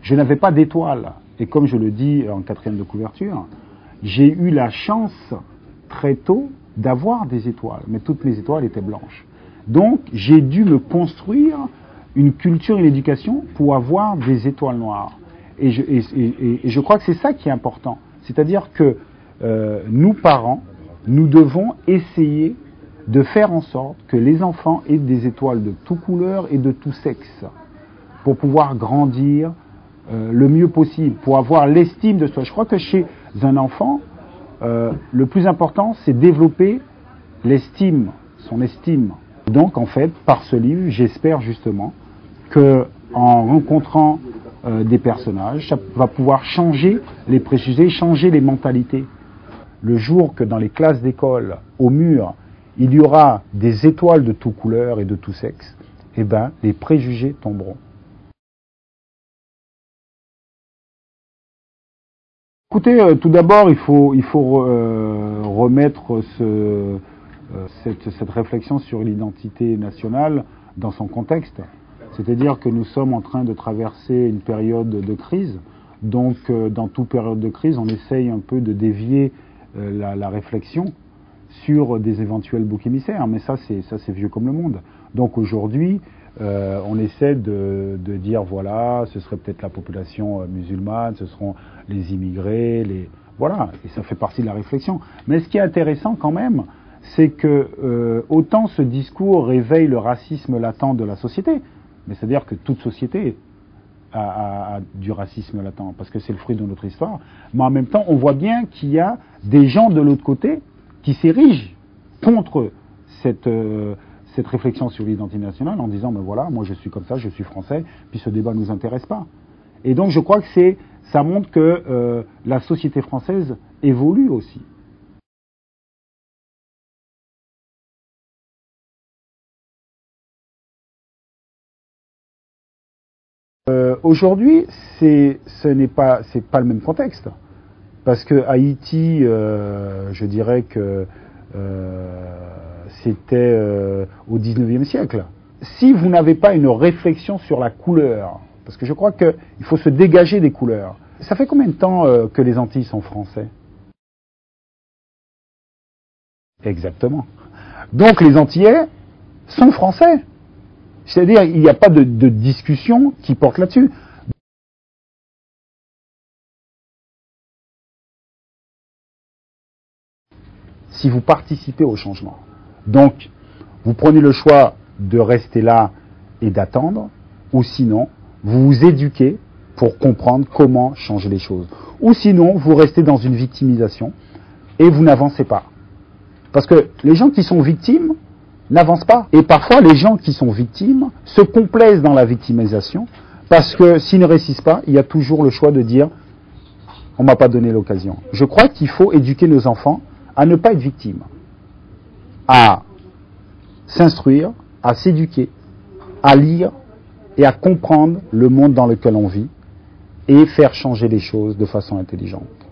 je n'avais pas d'étoiles. Et comme je le dis en 4e de couverture, j'ai eu la chance très tôt d'avoir des étoiles, mais toutes mes étoiles étaient blanches. Donc j'ai dû me construire une culture, une éducation pour avoir des étoiles noires. Et je crois que c'est ça qui est important. C'est-à-dire que nous, parents, nous devons essayer de faire en sorte que les enfants aient des étoiles de toute couleur et de tout sexe, pour pouvoir grandir le mieux possible, pour avoir l'estime de soi. Je crois que chez un enfant, le plus important, c'est développer l'estime, son estime. Donc, en fait, par ce livre, j'espère justement que, en rencontrant des personnages, ça va pouvoir changer les préjugés, changer les mentalités. Le jour que dans les classes d'école, au mur, il y aura des étoiles de toute couleur et de tout sexe, eh ben, les préjugés tomberont. Écoutez, tout d'abord, il faut remettre cette réflexion sur l'identité nationale dans son contexte. C'est-à-dire que nous sommes en train de traverser une période de crise. Donc, dans toute période de crise, on essaye un peu de dévier la réflexion sur des éventuels boucs émissaires. Mais ça, c'est vieux comme le monde. Donc aujourd'hui, on essaie de dire, voilà, ce serait peut-être la population musulmane, ce seront les immigrés, voilà, et ça fait partie de la réflexion. Mais ce qui est intéressant quand même, c'est que autant ce discours réveille le racisme latent de la société, mais c'est-à-dire que toute société a du racisme latent, parce que c'est le fruit de notre histoire, mais en même temps, on voit bien qu'il y a des gens de l'autre côté qui s'érigent contre cette réflexion sur l'identité nationale en disant, mais voilà, moi je suis comme ça, je suis français, puis ce débat ne nous intéresse pas. Et donc je crois que ça montre que la société française évolue aussi. Aujourd'hui, c'est pas le même contexte. Parce que Haïti, je dirais que c'était au XIXe siècle. Si vous n'avez pas une réflexion sur la couleur, parce que je crois qu'il faut se dégager des couleurs. Ça fait combien de temps que les Antilles sont français? Exactement. Donc les Antillais sont français. C'est-à-dire, il n'y a pas de discussion qui porte là-dessus. Si vous participez au changement. Donc, vous prenez le choix de rester là et d'attendre, ou sinon, vous vous éduquez pour comprendre comment changer les choses. Ou sinon, vous restez dans une victimisation et vous n'avancez pas. Parce que les gens qui sont victimes n'avancent pas. Et parfois, les gens qui sont victimes se complaisent dans la victimisation parce que s'ils ne réussissent pas, il y a toujours le choix de dire « on ne m'a pas donné l'occasion ». Je crois qu'il faut éduquer nos enfants à ne pas être victimes, à s'instruire, à s'éduquer, à lire et à comprendre le monde dans lequel on vit et faire changer les choses de façon intelligente.